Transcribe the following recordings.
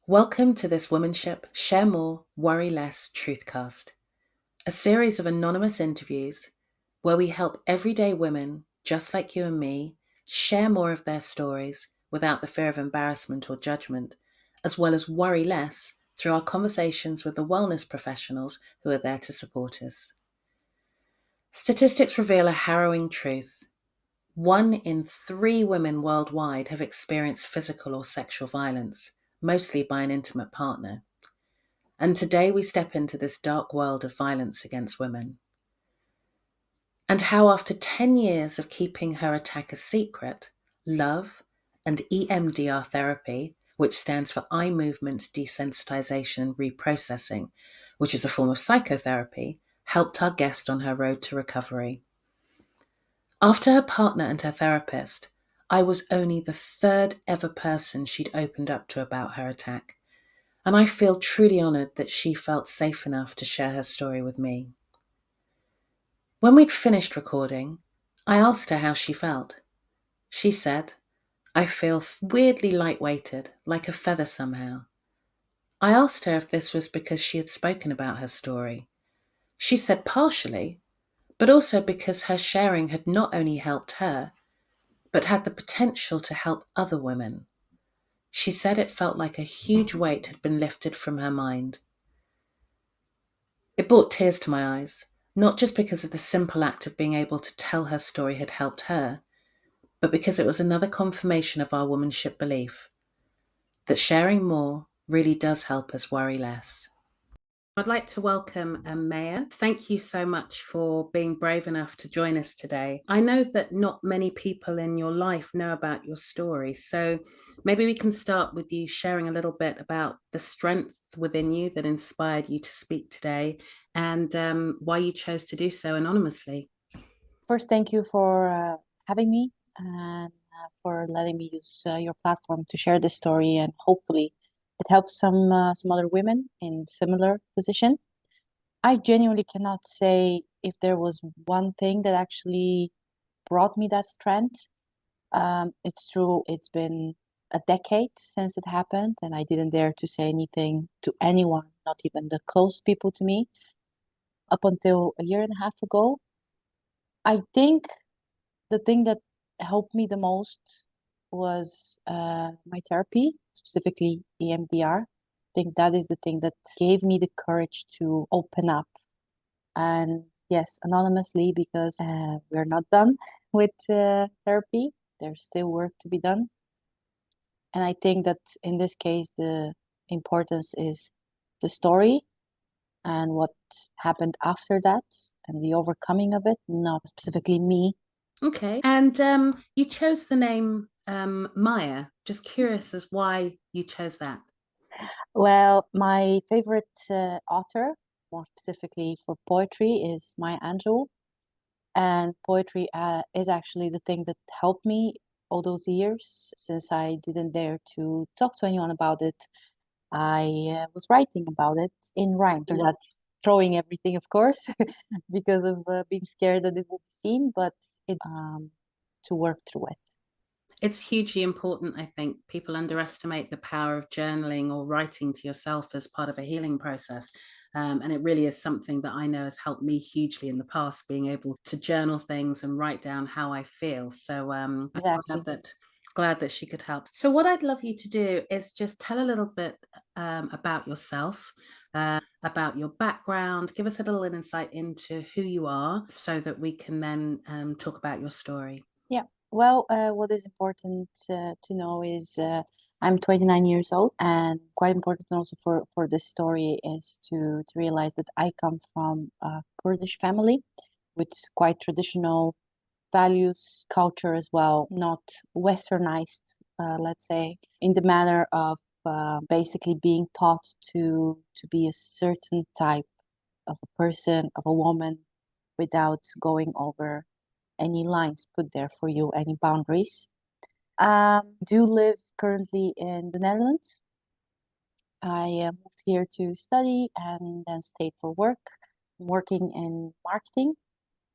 Welcome to this Womanship, Share More, Worry Less Truthcast, a series of anonymous interviews where we help everyday women, just like you and me, share more of their stories without the fear of embarrassment or judgment, as well as worry less through our conversations with the wellness professionals who are there to support us. Statistics reveal a harrowing truth. 1 in 3 women worldwide have experienced physical or sexual violence, mostly by an intimate partner. And today we step into this dark world of violence against women. And how after 10 years of keeping her attack a secret, love and EMDR therapy, which stands for eye movement desensitization and reprocessing, which is a form of psychotherapy, helped our guest on her road to recovery. After her partner and her therapist, I was only the 3rd ever person she'd opened up to about her attack. And I feel truly honoured that she felt safe enough to share her story with me. When we'd finished recording, I asked her how she felt. She said, "I feel weirdly light-weighted, like a feather somehow." I asked her if this was because she had spoken about her story. She said partially, but also because her sharing had not only helped her, but had the potential to help other women. She said it felt like a huge weight had been lifted from her mind. It brought tears to my eyes, not just because of the simple act of being able to tell her story had helped her, but because it was another confirmation of our womanship belief that sharing more really does help us worry less. I'd like to welcome Maya. Thank you so much for being brave enough to join us today. I know that not many people in your life know about your story, so maybe we can start with you sharing a little bit about the strength within you that inspired you to speak today and why you chose to do so anonymously. First, thank you for having me and for letting me use your platform to share this story, and hopefully it helps some other women in similar position. I genuinely cannot say if there was one thing that actually brought me that strength. It's true, it's been a decade since it happened, and I didn't dare to say anything to anyone, not even the close people to me, up until a year and a half ago. I think the thing that helped me the most was my therapy, specifically EMDR. I think that is the thing that gave me the courage to open up. And yes, anonymously, because we're not done with therapy. There's still work to be done. And I think that in this case, the importance is the story and what happened after that and the overcoming of it, not specifically me. Okay. And you chose the name Maya. Just curious as why you chose that. Well, my favorite author, more specifically for poetry, is Maya Angelou. And poetry is actually the thing that helped me all those years since I didn't dare to talk to anyone about it. I was writing about it in rhyme. So that's throwing everything, of course, because of being scared that it would be seen, but it to work through it. It's hugely important, I think. People underestimate the power of journaling or writing to yourself as part of a healing process. And it really is something that I know has helped me hugely in the past, being able to journal things and write down how I feel. So I'm Exactly. glad that she could help. So what I'd love you to do is just tell a little bit about yourself, about your background, give us a little insight into who you are so that we can then talk about your story. Yeah. Well, what is important to know is I'm 29 years old, and quite important also for this story is to realize that I come from a Kurdish family with quite traditional values, culture as well, not westernized, let's say, in the manner of basically being taught to be a certain type of a person, of a woman, without going over any lines put there for you, any boundaries. Do live currently in the Netherlands. I moved here to study and then stayed for work. I'm working in marketing,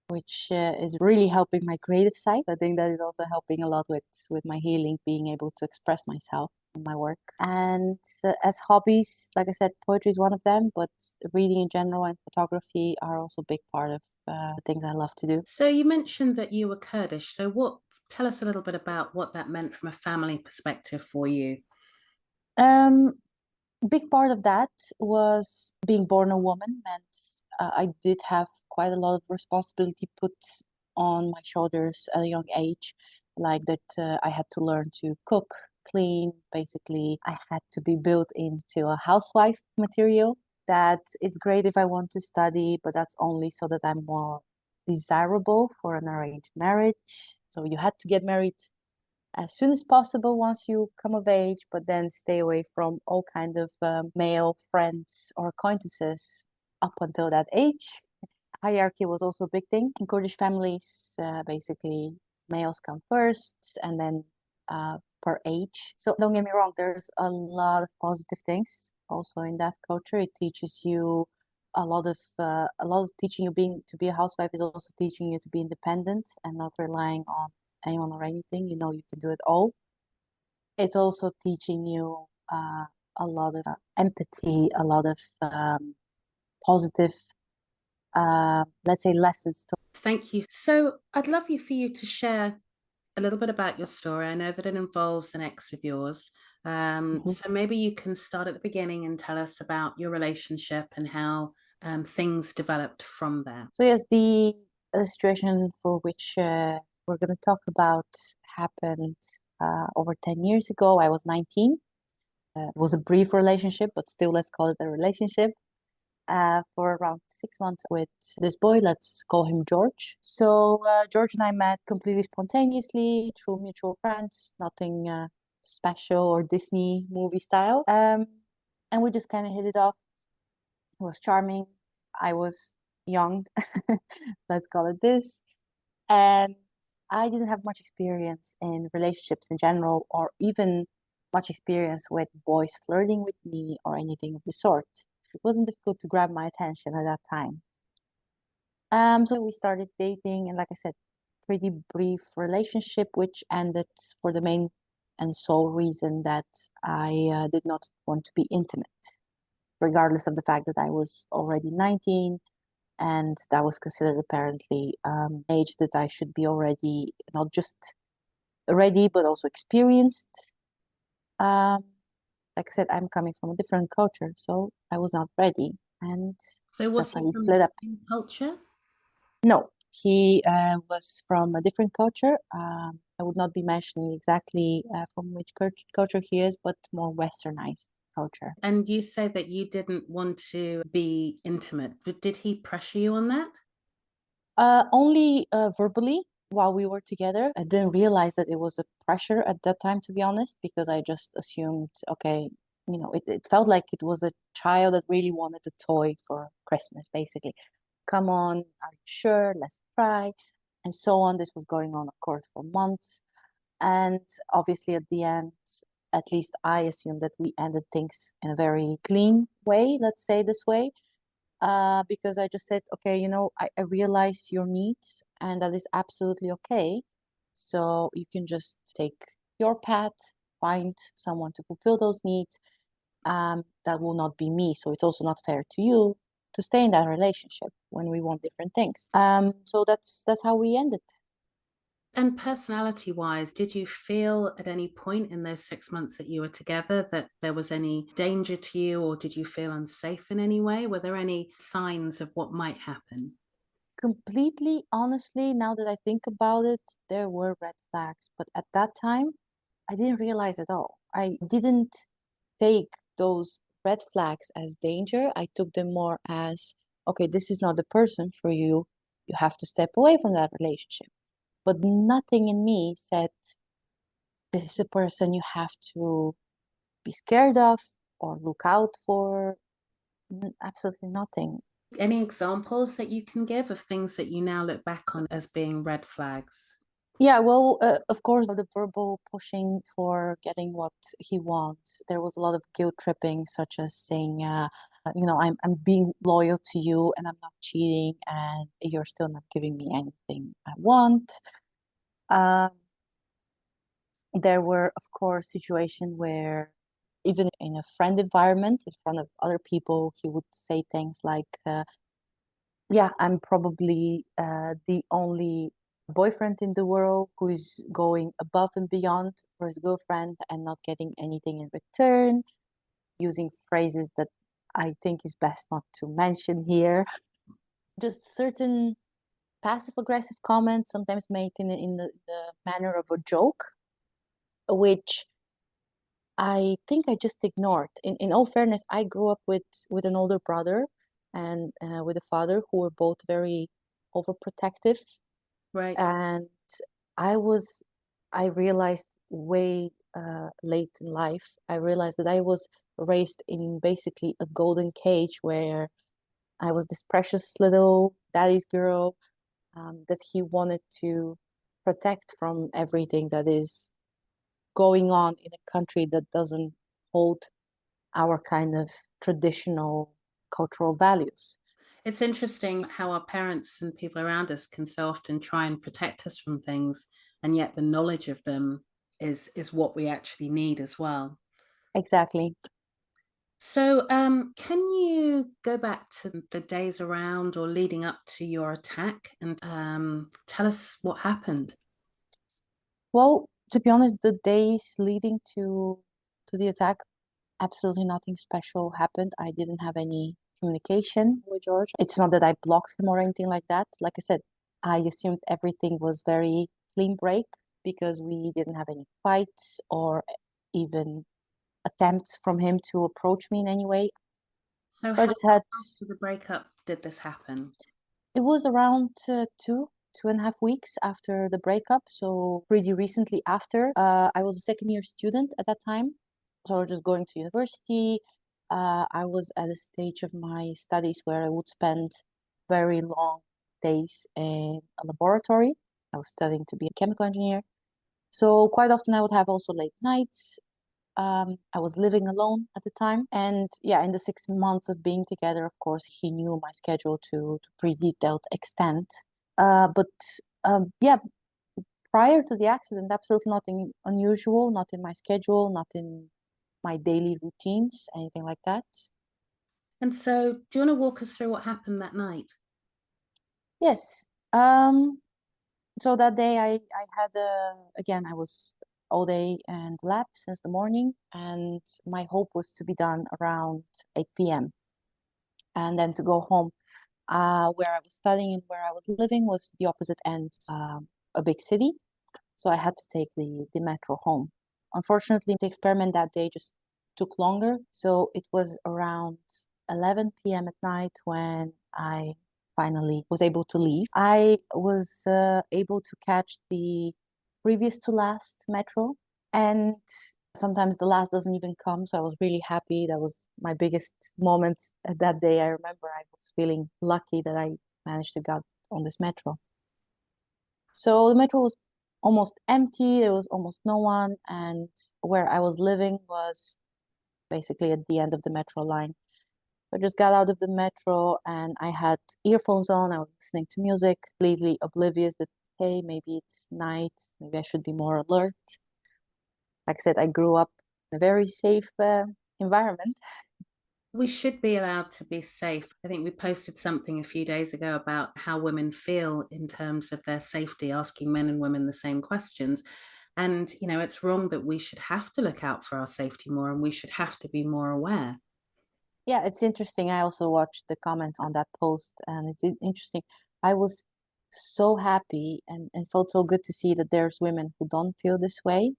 which is really helping my creative side. I think that is also helping a lot with my healing, being able to express myself. in my work. And as hobbies, like I said, poetry is one of them, but reading in general and photography are also a big part of the things I love to do. So you mentioned that you were Kurdish. So what, tell us a little bit about what that meant from a family perspective for you. Um, Big part of that was being born a woman meant I did have quite a lot of responsibility put on my shoulders at a young age, like that I had to learn to cook, clean. Basically, I had to be built into a housewife material. That it's great if I want to study, but that's only so that I'm more desirable for an arranged marriage. So you had to get married as soon as possible once you come of age, but then stay away from all kind of male friends or acquaintances up until that age. Hierarchy was also a big thing in Kurdish families. Basically, males come first, and then per age. So don't get me wrong, there's a lot of positive things also in that culture. It teaches you a lot of teaching you being to be a housewife is also teaching you to be independent and not relying on anyone or anything. You know, you can do it all. It's also teaching you a lot of empathy, a lot of positive, let's say, lessons to. Thank you. So I'd love you for you to share a little bit about your story. I know that it involves an ex of yours. Mhm. So maybe you can start at the beginning and tell us about your relationship and how things developed from there. So yes, the situation for which we're going to talk about happened over 10 years ago. I was 19. It was a brief relationship, but still, let's call it a relationship. For around 6 months with this boy. Let's call him George. So George and I met completely spontaneously through mutual friends, nothing special or Disney movie style. And we just kind of hit it off. It was charming. I was young, let's call it this. And I didn't have much experience in relationships in general, or even much experience with boys flirting with me or anything of the sort. It wasn't difficult to grab my attention at that time. So we started dating, and like I said, pretty brief relationship, which ended for the main and sole reason that I did not want to be intimate, regardless of the fact that I was already 19, and that was considered apparently age that I should be already not just ready but also experienced. Um, like I said, I'm coming from a different culture, so I was not ready, and So was that's why he we from the split up. same culture? No, he was from a different culture. I would not be mentioning exactly from which culture he is, but more westernized culture. And you say that you didn't want to be intimate, but did he pressure you on that? Only verbally while we were together. I didn't realize that it was a pressure at that time, to be honest, because I just assumed, okay, it felt like it was a child that really wanted a toy for Christmas, basically. Come on, are you sure? Let's try. And so on. This was going on, of course, for months. And obviously, at the end, at least I assume that we ended things in a very clean way, let's say this way, because I just said, okay, I realize your needs, and that is absolutely okay. So you can just take your path, find someone to fulfill those needs. That will not be me. So it's also not fair to you to stay in that relationship when we want different things. So that's how we ended. And personality wise, did you feel at any point in those 6 months that you were together that there was any danger to you, or did you feel unsafe in any way? Were there any signs of what might happen? Completely honestly, now that I think about it, there were red flags, but at that time, I didn't realize at all. I didn't take those red flags as danger. I took them more as, okay, this is not the person for you. You have to step away from that relationship. But nothing in me said, this is a person you have to be scared of or look out for. Absolutely nothing. Any examples that you can give of things that you now look back on as being red flags? Yeah, well, of course, the verbal pushing for getting what he wants. There was a lot of guilt tripping, such as saying, I'm being loyal to you and I'm not cheating, and you're still not giving me anything I want. Um, There were, of course, situations where even in a friend environment, in front of other people, he would say things like, yeah, I'm probably the only boyfriend in the world who is going above and beyond for his girlfriend and not getting anything in return, using phrases that I think is best not to mention here. Just certain passive aggressive comments, sometimes made in the manner of a joke, which I think I just ignored. In all fairness, I grew up with an older brother and with a father who were both very overprotective. Right. And I was, I realized way late in life, I realized that I was raised in basically a golden cage where I was this precious little daddy's girl that he wanted to protect from everything that is going on in a country that doesn't hold our kind of traditional cultural values. It's interesting how our parents and people around us can so often try and protect us from things, and yet the knowledge of them is what we actually need as well. Exactly. So, can you go back to the days around or leading up to your attack and tell us what happened? Well, to be honest, the days leading to the attack, absolutely nothing special happened. I didn't have any communication with George. It's not that I blocked him or anything like that. Like I said, I assumed everything was very clean break because we didn't have any fights or even attempts from him to approach me in any way. So, So I how just had, after the breakup did this happen? it was around 2.5 weeks after the breakup. So pretty recently after. I was a second year student at that time. So just going to university. I was at a stage of my studies where I would spend very long days in a laboratory. I was studying to be a chemical engineer. So quite often I would have also late nights. I was living alone at the time. And yeah, in the 6 months of being together, of course, he knew my schedule to pretty detailed extent. But yeah, prior to the accident, absolutely nothing unusual, not in my schedule, not in my daily routines, anything like that. And so, do you want to walk us through what happened that night? Yes. So that day I had again I was all day and lab since the morning, and my hope was to be done around 8 p.m. and then to go home. Where I was studying and where I was living was the opposite ends, a big city. So I had to take the metro home. Unfortunately, the experiment that day just took longer. So it was around 11 p.m. at night when I finally was able to leave. I was able to catch the previous to last metro, and sometimes the last doesn't even come. So I was really happy. That was my biggest moment that day. I remember I was feeling lucky that I managed to get on this metro. So the metro was almost empty, there was almost no one, and where I was living was basically at the end of the metro line. I just got out of the metro and I had earphones on, I was listening to music, completely oblivious that, hey, maybe it's night, maybe I should be more alert. Like I said, I grew up in a very safe environment. We should be allowed to be safe. I think we posted something a few days ago about how women feel in terms of their safety, asking men and women the same questions. And, it's wrong that we should have to look out for our safety more and we should have to be more aware. Yeah, it's interesting. I also watched the comments on that post, and it's interesting. I was so happy and felt so good to see that there's women who don't feel this way.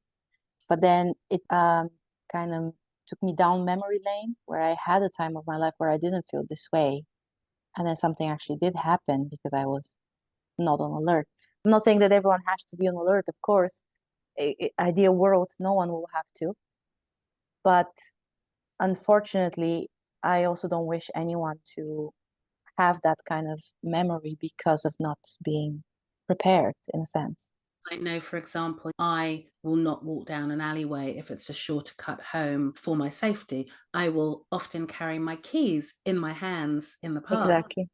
But then it kind of took me down memory lane where I had a time of my life where I didn't feel this way. And then something actually did happen because I was not on alert. I'm not saying that everyone has to be on alert, of course. Ideal world, no one will have to. But unfortunately, I also don't wish anyone to have that kind of memory because of not being prepared in a sense. I know, for example, I will not walk down an alleyway if it's a shorter cut home for my safety. I will often carry my keys in my hands in the past. Exactly.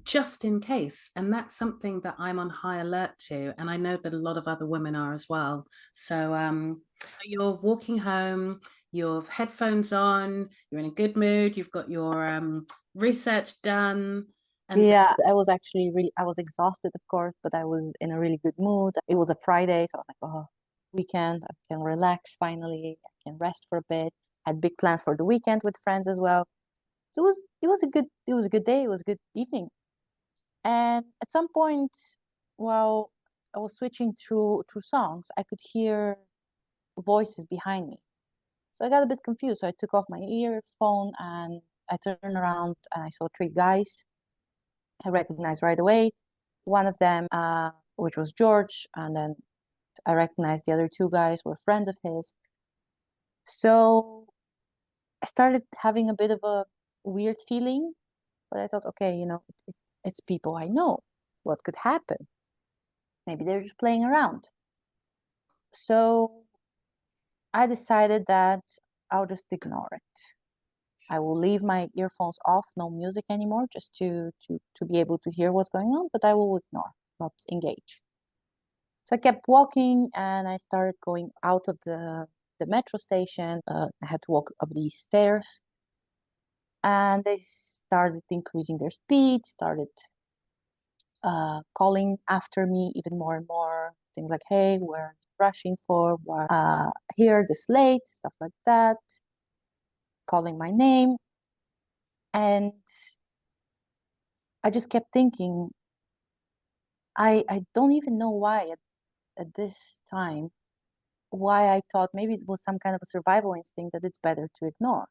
just in case. And that's something that I'm on high alert to. And I know that a lot of other women are as well. So you're walking home, your headphones on, you're in a good mood, you've got your research done. And Yeah, I was exhausted, of course, but I was in a really good mood. It was a Friday, so I was like, oh, weekend, I can relax finally. I can rest for a bit. Had big plans for the weekend with friends as well. So it was a good day. It was a good evening. And at some point, while I was switching through songs, I could hear voices behind me. So I got a bit confused. So I took off my earphone and I turned around and I saw three guys I recognized right away. One of them, which was George, and then I recognized the other two guys were friends of his. So I started having a bit of a weird feeling, but I thought, okay, it's people I know. What could happen? Maybe they're just playing around. So I decided that I'll just ignore it. I will leave my earphones off, no music anymore, just to be able to hear what's going on, but I will ignore, not engage. So I kept walking and I started going out of the metro station. I had to walk up these stairs and they started increasing their speed, started calling after me even more and more. Things like, hey, where are you rushing for? Here, this late, stuff like that, calling my name. And I just kept thinking, I don't even know why at this time, why I thought maybe it was some kind of a survival instinct that it's better to ignore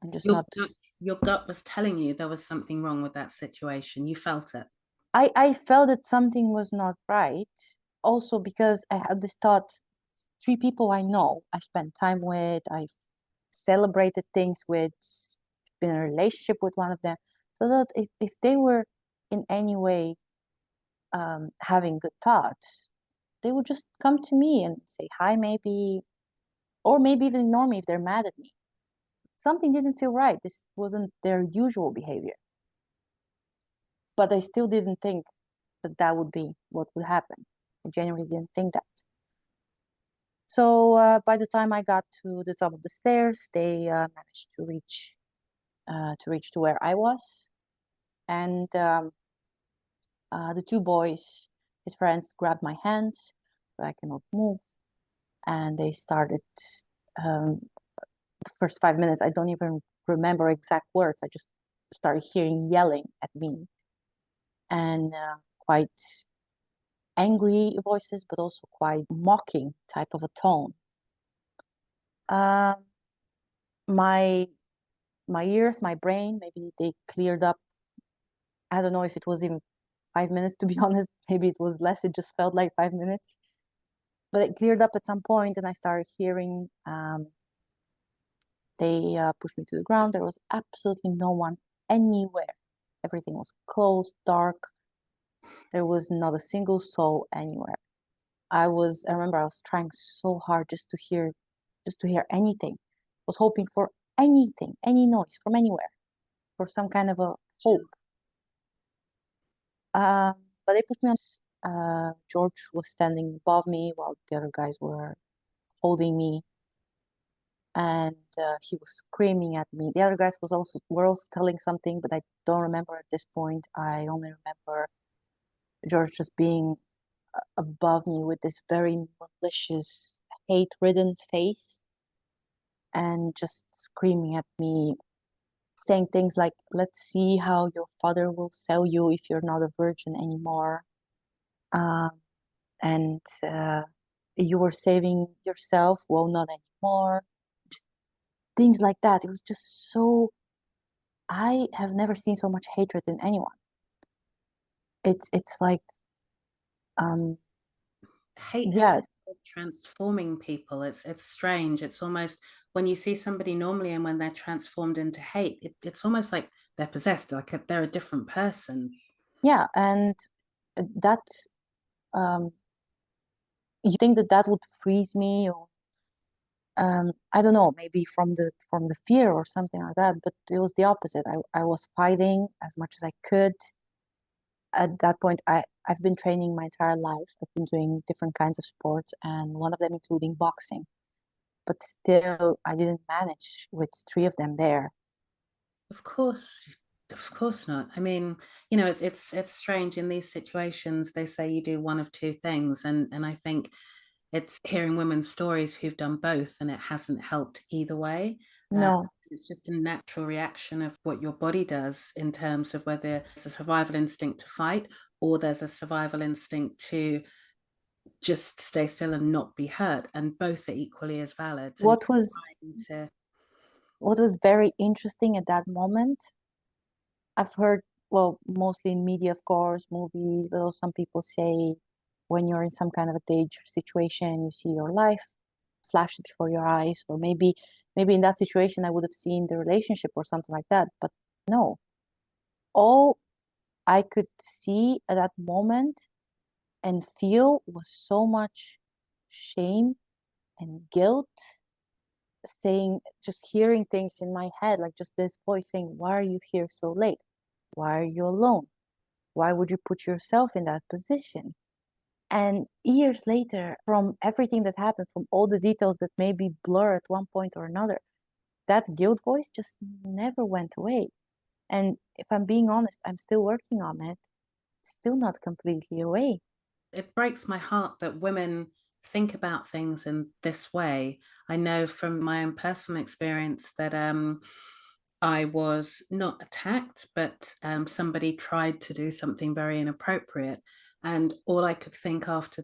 and just your not. gut, your gut was telling you there was something wrong with that situation. You felt it. I felt that something was not right. Also because I had this thought, three people I know, I spent time with, I've celebrated things with, been in a relationship with one of them. So that if they were in any way having good thoughts, they would just come to me and say hi, maybe, or maybe even ignore me if they're mad at me. Something didn't feel right. This wasn't their usual behavior. But I still didn't think that that would be what would happen. I genuinely didn't think that. So by the time I got to the top of the stairs, they managed to where I was, and the two boys, his friends, grabbed my hands, so I cannot move, and they started. Um, the first 5 minutes, I don't even remember exact words. I just started hearing yelling at me, and quite angry voices, but also quite mocking type of a tone. Um, my my ears, my brain, maybe they cleared up. I don't know if it was even 5 minutes, to be honest. Maybe it was less. It just felt like 5 minutes. But it cleared up at some point, and I started hearing. They pushed me to the ground. There was absolutely no one anywhere. Everything was closed, dark. There was not a single soul anywhere. I remember I was trying so hard just to hear anything. I was hoping for anything, any noise from anywhere, for some kind of a hope. But they pushed me on. George was standing above me while the other guys were holding me, and he was screaming at me. The other guys were also telling something, but I don't remember at this point. I only remember George just being above me with this very malicious, hate-ridden face and just screaming at me, saying things like, let's see how your father will sell you if you're not a virgin anymore. Um, and you were saving yourself, well, not anymore. Just things like that. It was just so, I have never seen so much hatred in anyone. It's like, um, Hate has yeah, of transforming people. It's strange. It's almost when you see somebody normally and when they're transformed into hate, it's almost like they're possessed, like they're a different person. yeah. And that, um, you think that that would freeze me or I don't know, maybe from the fear or something like that, but it was the opposite. I was fighting as much as I could. At that point, I've been training my entire life. I've been doing different kinds of sports, and one of them including boxing. But still, I didn't manage with three of them there. Of course, of course not. I mean, it's strange in these situations. They say you do one of two things, and I think it's hearing women's stories who've done both, and it hasn't helped either way. Uh, No, it's just a natural reaction of what your body does in terms of whether it's a survival instinct to fight or there's a survival instinct to just stay still and not be hurt, and both are equally as valid. And what was trying to what was very interesting at that moment, I've heard, well, mostly in media, of course, movies, but also some people say when you're in some kind of a danger situation, you see your life flash before your eyes, or maybe in that situation I would have seen the relationship or something like that. But no, all I could see at that moment and feel was so much shame and guilt, saying, just hearing things in my head, like just this voice saying, why are you here so late? Why are you alone? Why would you put yourself in that position? And years later, from everything that happened, from all the details that maybe blur at one point or another, that guilt voice just never went away. And if I'm being honest, I'm still working on it. It's still not completely away. it breaks my heart that women think about things in this way. I know from my own personal experience that I was not attacked, but somebody tried to do something very inappropriate. And all I could think after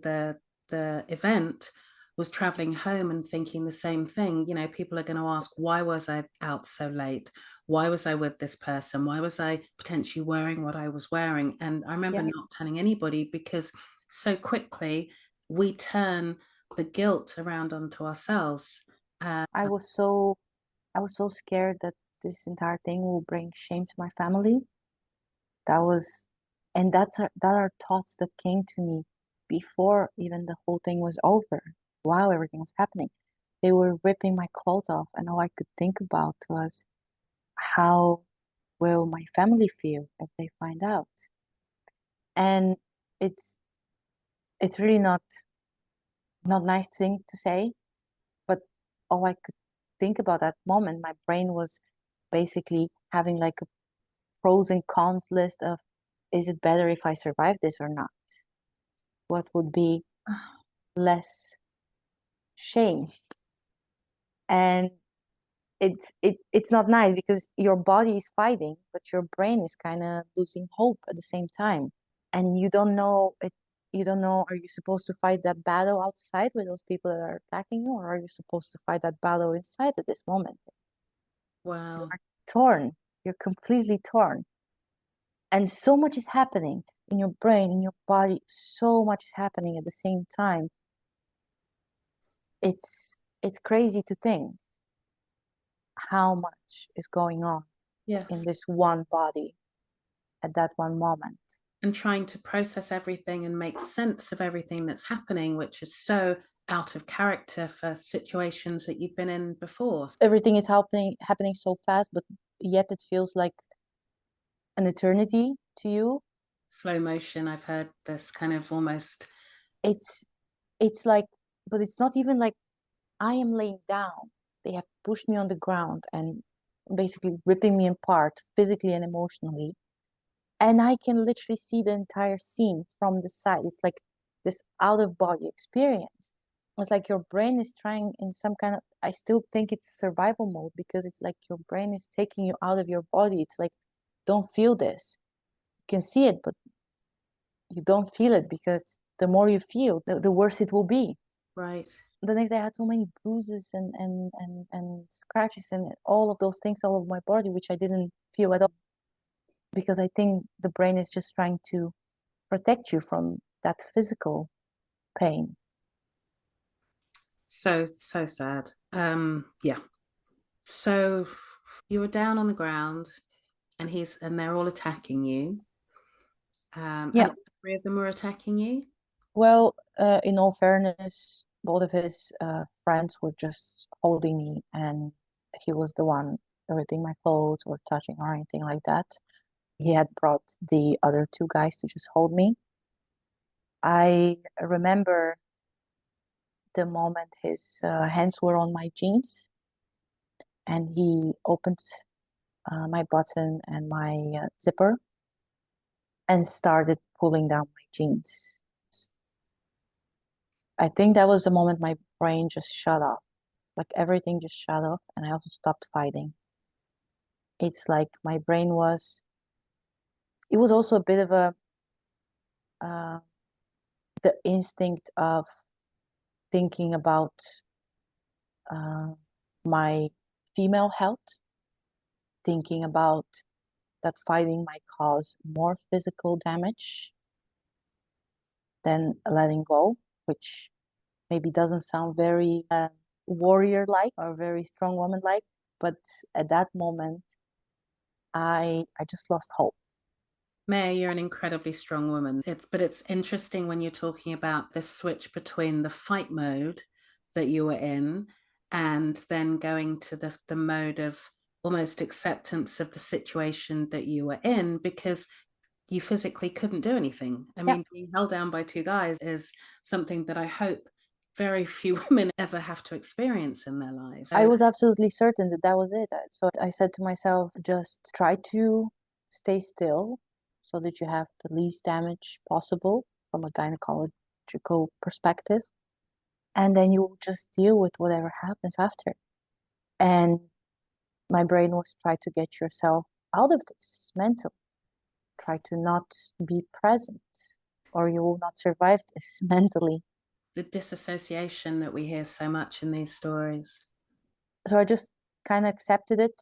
the event was traveling home and thinking the same thing. People are going to ask, why was I out so late? Why was I with this person? Why was I potentially wearing what I was wearing? And I remember Yeah, not telling anybody because so quickly we turn the guilt around onto ourselves. Uh, I was so I was so scared that this entire thing will bring shame to my family. That was, and that are thoughts that came to me before even the whole thing was over, while everything was happening. They were ripping my clothes off, and all I could think about was how will my family feel if they find out? And it's it's really not nice thing to say, but all I could think about that moment, my brain was basically having like a pros and cons list of, is it better if I survive this or not? What would be less shame? And it's not nice because your body is fighting, but your brain is kind of losing hope at the same time. And you don't know, are you supposed to fight that battle outside with those people that are attacking you, or are you supposed to fight that battle inside at this moment? You wow. are torn. You're completely torn. And so much is happening in your brain, in your body. So much is happening at the same time. It's crazy to think how much is going on in Yes. this one body at that one moment. And trying to process everything and make sense of everything that's happening, which is so out of character for situations that you've been in before. Everything is happening so fast, but yet it feels like an eternity to you. Slow motion, I've heard this kind of almost. It's it's like, but it's not even like I am laying down. They have pushed me on the ground and basically ripping me apart physically and emotionally. And I can literally see the entire scene from the side. It's like this out of body experience. It's like your brain is trying in some kind of, I still think it's survival mode because it's like your brain is taking you out of your body. It's like, don't feel this. You can see it, but you don't feel it because the more you feel, the worse it will be. Right. The next day I had so many bruises and scratches and all of those things all over my body, which I didn't feel at all because I think the brain is just trying to protect you from that physical pain. So sad. Yeah. So you were down on the ground and they're all attacking you. Yeah, And three of them were attacking you. well, in all fairness, Both of his friends were just holding me, and he was the one ripping my clothes or touching or anything like that. He had brought the other two guys to just hold me. I remember the moment his hands were on my jeans and he opened my button and my zipper and started pulling down my jeans. I think that was the moment my brain just shut off. Like everything just shut off, and I also stopped fighting. It's like my brain was, it was also a bit of uh, the instinct of thinking about uh, my female health, thinking about that fighting might cause more physical damage than letting go, which maybe doesn't sound very warrior-like or very strong woman-like, but at that moment, I just lost hope. May, you're an incredibly strong woman. It's interesting when you're talking about this switch between the fight mode that you were in and then going to the mode of almost acceptance of the situation that you were in because you physically couldn't do anything. I Yeah, mean, being held down by two guys is something that I hope very few women ever have to experience in their lives. I So was absolutely certain that that was it. So I said to myself, just try to stay still so that you have the least damage possible from a gynecological perspective. And then you will just deal with whatever happens after. And my brain was try to get yourself out of this mentally. Try to not be present, or you will not survive this mentally. the disassociation that we hear so much in these stories. So I just kind of accepted it.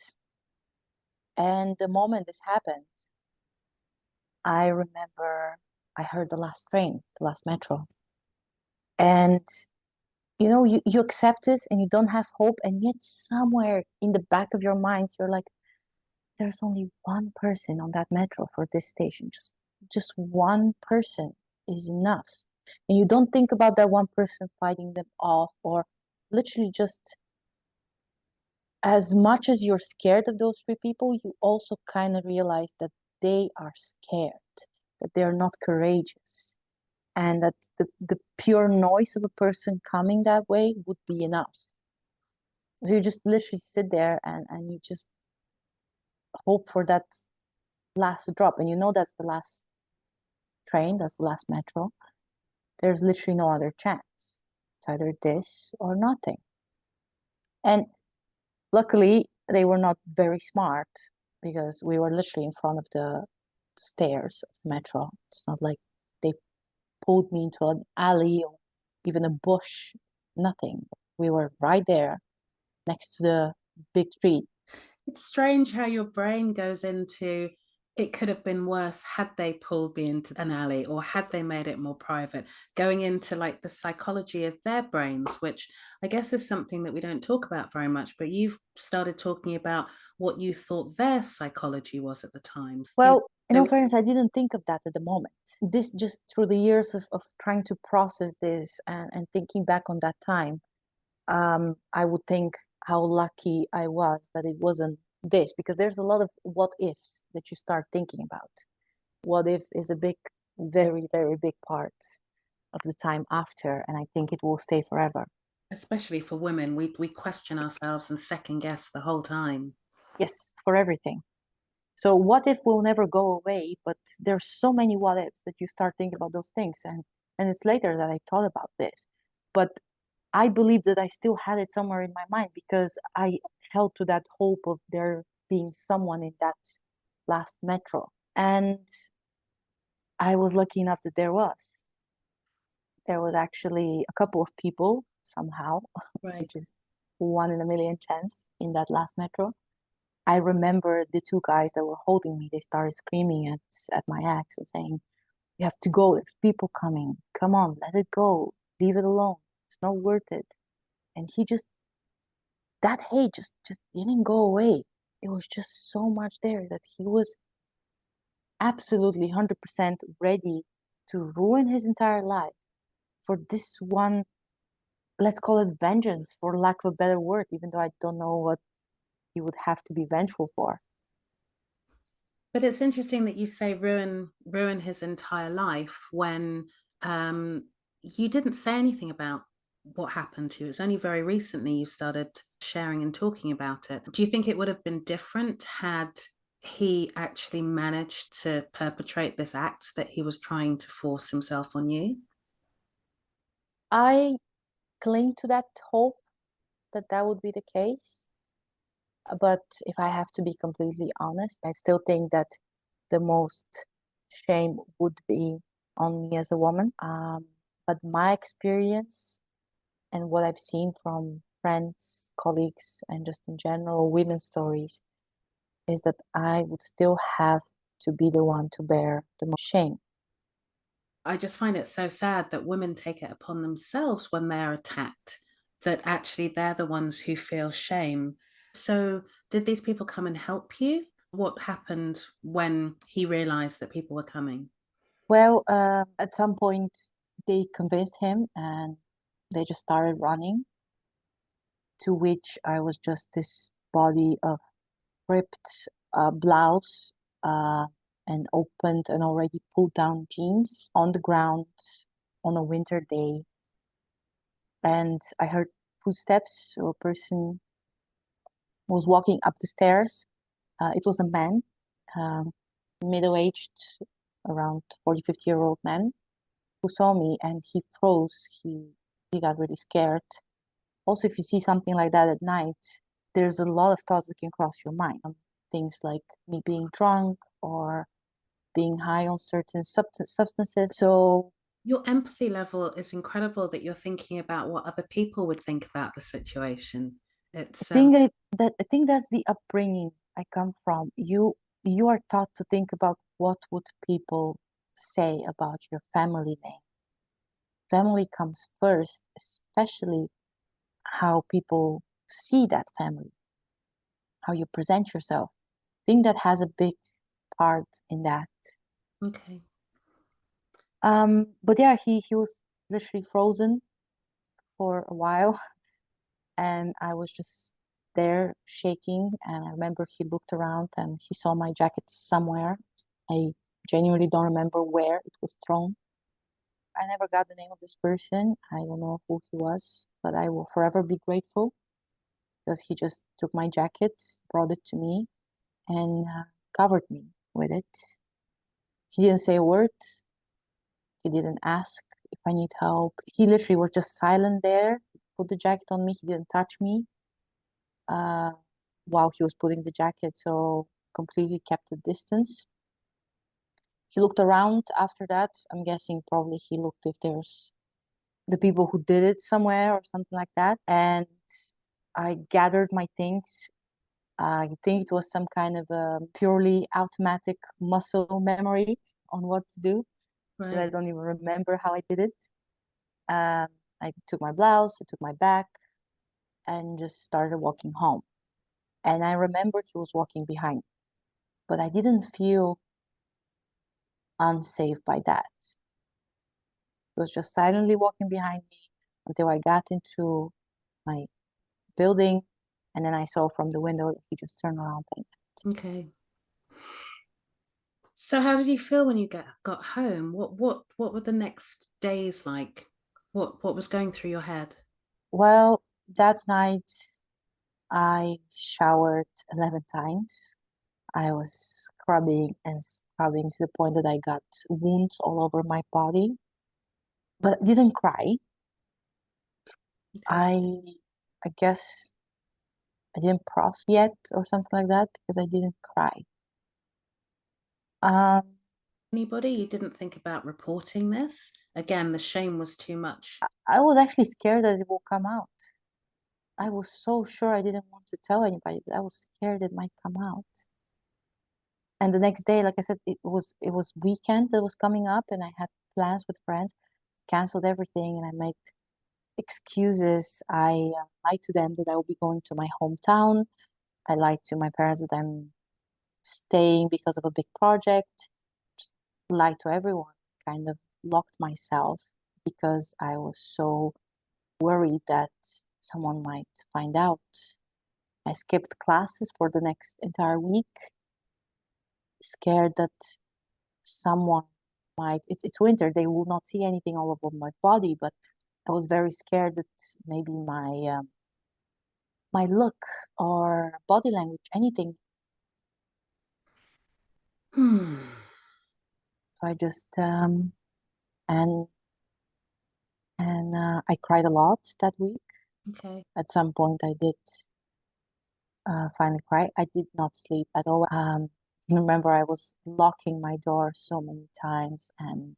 And the moment this happened, I remember I heard the last train, the last metro. And you accept it and you don't have hope, and yet somewhere in the back of your mind, you're like, there's only one person on that metro for this station. Just one person is enough. And you don't think about that one person fighting them off, or literally just as much as you're scared of those three people, you also kind of realize that they are scared, that they're not courageous, and that the pure noise of a person coming that way would be enough. So you just literally sit there and you just hope for that last drop. And you know that's the last train, that's the last metro. There's literally no other chance. It's either this or nothing. And luckily, they were not very smart because we were literally in front of the stairs of the metro. It's not like they pulled me into an alley or even a bush, nothing. We were right there next to the big street. It's strange how your brain goes into it could have been worse had they pulled me into an alley or had they made it more private, going into like the psychology of their brains, which I guess is something that we don't talk about very much, but you've started talking about what you thought their psychology was at the time. Well, in They all were fairness, I didn't think of that at the moment. This just through the years of trying to process this and thinking back on that time, I would think how lucky I was that it wasn't this, because there's a lot of what ifs that you start thinking about. What if is a big, very, very big part of the time after, and I think it will stay forever. especially for women, we question ourselves and second guess the whole time. Yes, for everything. So what if will never go away, but there's so many what ifs that you start thinking about those things, and it's later that I thought about this. But I believe that I still had it somewhere in my mind because I held to that hope of there being someone in that last metro. And I was lucky enough that there was. There was actually a couple of people somehow, Right. which is one in a million chance in that last metro. I remember the two guys that were holding me, they started screaming at my ex and saying, you have to go, there's people coming. Come on, let it go. Leave it alone. It's not worth it. And he just that hate just didn't go away. It was just so much there that he was absolutely 100% ready to ruin his entire life for this one let's call it vengeance for lack of a better word, even though I don't know what he would have to be vengeful for. But it's interesting that you say ruin his entire life when you didn't say anything about what happened to you. It's only very recently you started sharing and talking about it. Do you think it would have been different had he actually managed to perpetrate this act that he was trying to force himself on you? I cling to that hope that that would be the case. But if I have to be completely honest, I still think that the most shame would be on me as a woman. But my experience and what I've seen from friends, colleagues, and just in general women's stories is that I would still have to be the one to bear the most shame. I just find it so sad that women take it upon themselves when they're attacked, that actually they're the ones who feel shame. So, did these people come and help you? What happened when he realized that people were coming? Well, at some point, they convinced him and they just started running, to which I was just this body of ripped blouse uh, and opened and already pulled down jeans on the ground on a winter day. And I heard footsteps. So a person was walking up the stairs. It was a man, um, middle-aged, around 40, 50-year-old man who saw me and he froze. He got really scared. Also, if you see something like that at night, there's a lot of thoughts that can cross your mind. Things like me being drunk or being high on certain substances. So Your empathy level is incredible that you're thinking about what other people would think about the situation. It's I think that's the upbringing I come from. You are taught to think about what would people say about your family name. Family comes first, especially how people see that family, how you present yourself. I think that has a big part in that. okay. But yeah, he was literally frozen for a while, and I was just there shaking. And I remember he looked around and he saw my jacket somewhere. I genuinely don't remember where it was thrown. I never got the name of this person. I don't know who he was, but I will forever be grateful because he just took my jacket, brought it to me, and covered me with it. He didn't say a word. He didn't ask if I need help. He literally was just silent there, put the jacket on me. He didn't touch me uh, while he was putting the jacket, so completely kept a distance. He looked around after that. I'm guessing probably he looked if there's the people who did it somewhere or something like that. And I gathered my things. I think it was some kind of a purely automatic muscle memory on what to do, but I Right. don't even remember how I did it. Um, I took my blouse, I took my bag, and just started walking home. And I remember he was walking behind, but I didn't feel unsafe by that. He was just silently walking behind me until I got into my building, and then I saw from the window that he just turned around and Okay. So how did you feel when you got home? What were the next days like? What was going through your head? well, that night I showered 11 times. I was scrubbing and scrubbing to the point that I got wounds all over my body, but I didn't cry. Okay. I guess I didn't process yet or something like that because I didn't cry. Um, Anybody? You didn't think about reporting this? Again, the shame was too much. I was actually scared that it will come out. I was so sure I didn't want to tell anybody, but I was scared it might come out. And the next day, like I said, it was weekend that was coming up, and I had plans with friends, canceled everything, and I made excuses. I lied to them that I will be going to my hometown. I lied to my parents that I'm staying because of a big project. Just lied to everyone. Kind of locked myself because I was so worried that someone might find out. I skipped classes for the next entire week, scared that someone might, it's winter, they will not see anything all over my body, but I was very scared that maybe my look or body language, anything. Hmm. So I just and I cried a lot that week. Okay. At some point, I did finally cry. I did not sleep at all. Remember, I was locking my door so many times and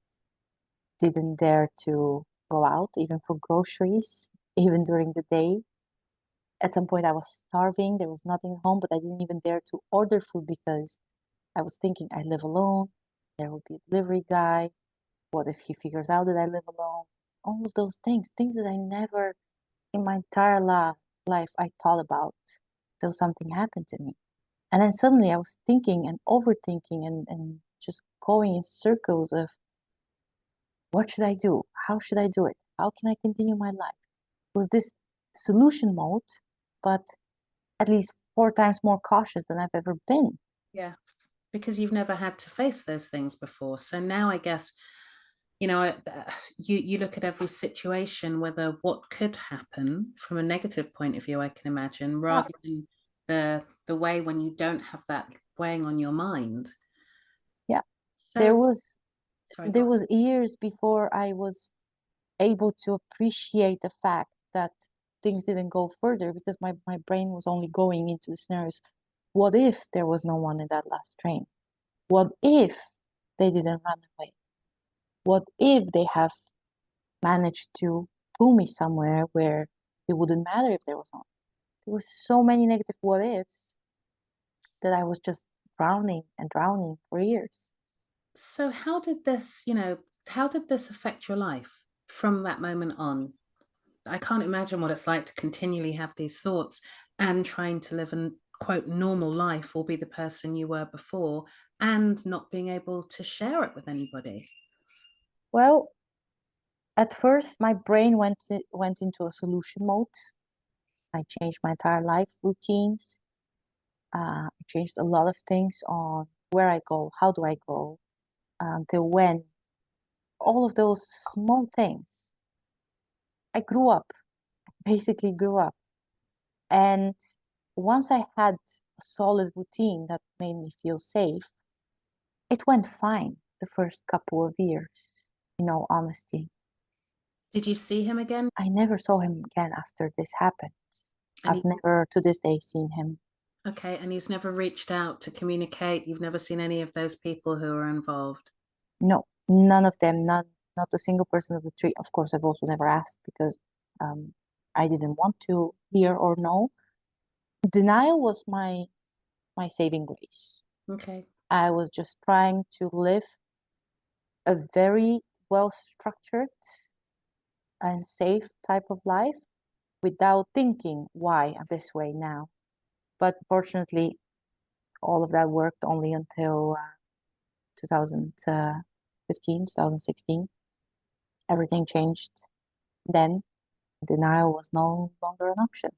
didn't dare to go out, even for groceries, even during the day. At some point, I was starving. There was nothing at home, but I didn't even dare to order food because I was thinking I live alone. There will be a delivery guy. What if he figures out that I live alone? All of those things that I never in my entire life I thought about till something happened to me. And then suddenly I was thinking and overthinking and just going in circles of what should I do? How should I do it? How can I continue my life? It was this solution mode, but at least 4 times more cautious than I've ever been. Yes. Because you've never had to face those things before. So now I guess, you look at every situation, whether what could happen from a negative point of view, I can imagine, Yeah, rather than the way when you don't have that weighing on your mind. yeah. There So, was sorry, go there on. was years before I was able to appreciate the fact that things didn't go further because my brain was only going into the scenarios. What if there was no one in that last train? What if they didn't run away? What if they have managed to pull me somewhere where it wouldn't matter if there was no? There were so many negative what ifs that I was just drowning and drowning for years. So how did this affect your life from that moment on? I can't imagine what it's like to continually have these thoughts and trying to live an quote normal life or be the person you were before and not being able to share it with anybody. Well, at first, my brain went into a solution mode. I changed my entire life routines. I changed a lot of things on where I go, how do I go, until when, all of those small things. I grew up, basically grew up. And once I had a solid routine that made me feel safe, it went fine the first couple of years, in all honesty. Did you see him again? I never saw him again after this happened. And I've he, never to this day seen him. okay, and he's never reached out to communicate. You've never seen any of those people who are involved. No, none of them, not a single person of the three. Of course, I've also never asked because um, I didn't want to hear or know. Denial was my saving grace. Okay. I was just trying to live a very well structured and safe type of life without thinking why I'm this way now. But fortunately, all of that worked only until 2015, 2016. Everything changed then. Denial was no longer an option.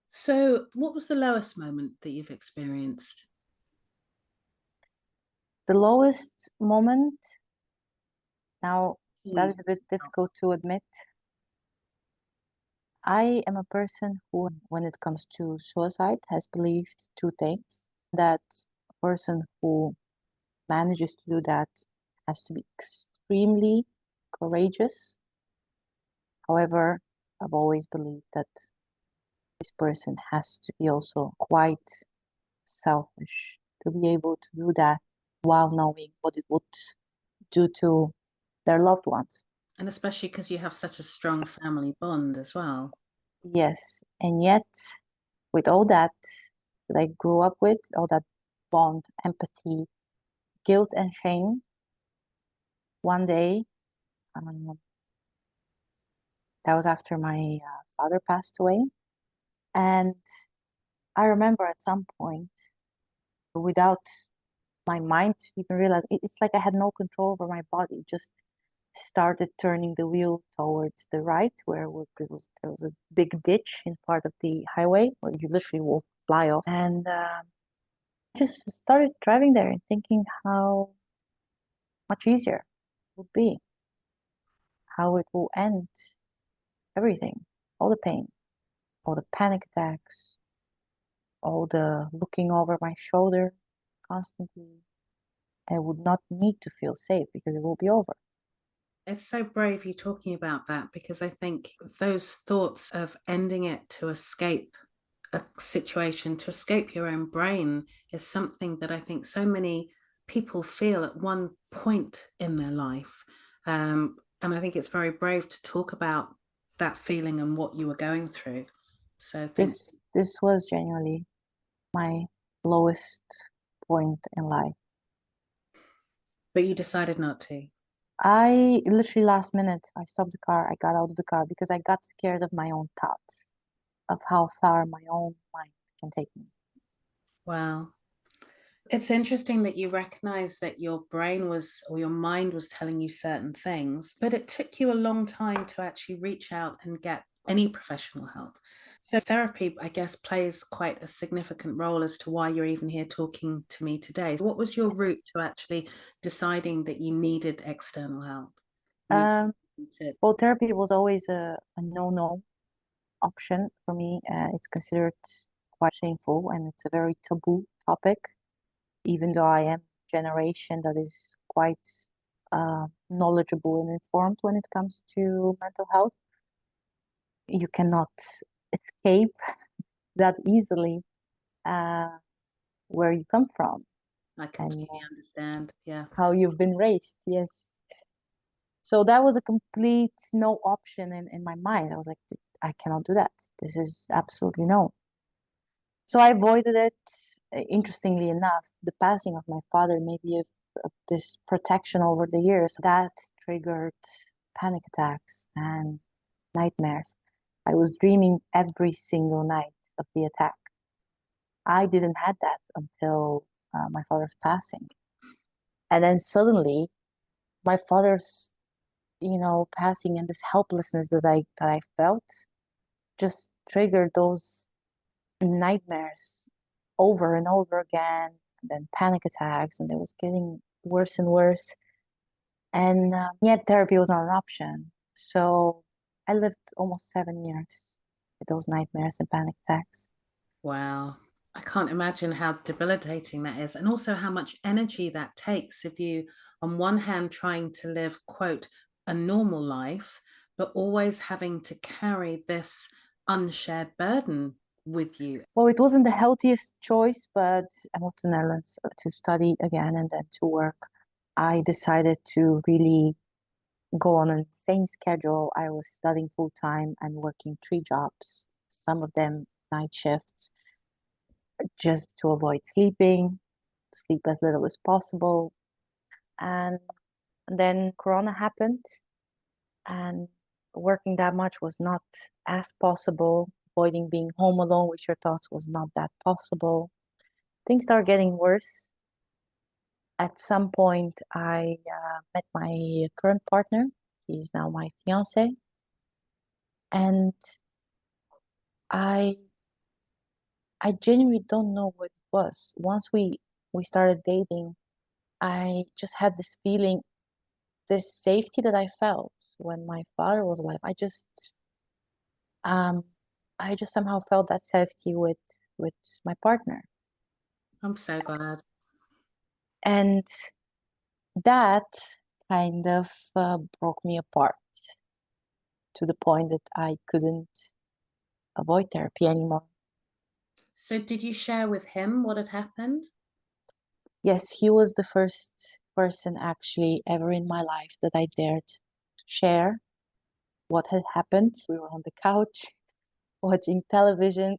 So, what was the lowest moment that you've experienced? The lowest moment, now that Please. is a bit difficult to admit. I am a person who, when it comes to suicide, has believed two things. That a person who manages to do that has to be extremely courageous. However, I've always believed that this person has to be also quite selfish to be able to do that while knowing what it would do to their loved ones. And especially because you have such a strong family bond as well. Yes, and yet with all that I grew up with, all that bond, empathy, guilt, and shame, one day, um, that was after my father passed away, and I remember at some point, without my mind to even realize, it's like I had no control over my body. Just started turning the wheel towards the right, where there was a big ditch in part of the highway where you literally will fly off. And just started driving there and thinking how much easier it would be, how it will end everything, all the pain, all the panic attacks, all the looking over my shoulder constantly. I would not need to feel safe because it will be over. It's so brave you talking about that because I think those thoughts of ending it to escape a situation, to escape your own brain, is something that I think so many people feel at one point in their life. And I think it's very brave to talk about that feeling and what you were going through. So thank you. This was genuinely my lowest point in life. But you decided not to. I literally last minute, I stopped the car, I got out of the car because I got scared of my own thoughts, of how far my own mind can take me. Wow. It's interesting that you recognize that your brain was or your mind was telling you certain things, but it took you a long time to actually reach out and get any professional help. So, therapy, I guess, plays quite a significant role as to why you're even here talking to me today. What was your route Yes. to actually deciding that you needed external help? You Um, to, well, therapy was always a no-no option for me. It's considered quite shameful and it's a very taboo topic, even though I am a generation that is quite knowledgeable and informed when it comes to mental health. You cannot escape that easily uh, where you come from I and completely understand. Yeah. how you've been raised. Yes. So that was a complete no option in my mind. I was like, I cannot do that. This is absolutely no. So I avoided it. Interestingly enough, the passing of my father, maybe of this protection over the years, that triggered panic attacks and nightmares. I was dreaming every single night of the attack. I didn't had that until my father's passing. And then suddenly my father's, passing and this helplessness that I felt just triggered those nightmares over and over again, and then panic attacks, and it was getting worse and worse. And yet, therapy was not an option. So I lived almost 7 years with those nightmares and panic attacks. Wow. I can't imagine how debilitating that is, and also how much energy that takes if you, on one hand, trying to live, quote, a normal life, but always having to carry this unshared burden with you. Well, it wasn't the healthiest choice, but I moved to the Netherlands to study again and then to work. I decided to really go on an insane schedule. I was studying full time and working 3 jobs, some of them night shifts, just to avoid sleeping, sleep as little as possible. And then Corona happened, and working that much was not as possible. Avoiding being home alone with your thoughts was not that possible. Things started getting worse. At some point, I met my current partner. He's now my fiance. And I I genuinely don't know what it was. Once we started dating, I just had this feeling, this safety that I felt when my father was alive. Um I just somehow felt that safety with my partner. I'm so glad. And that kind of broke me apart to the point that I couldn't avoid therapy anymore. So, did you share with him what had happened? Yes, he was the first person actually ever in my life that I dared to share what had happened. We were on the couch watching television,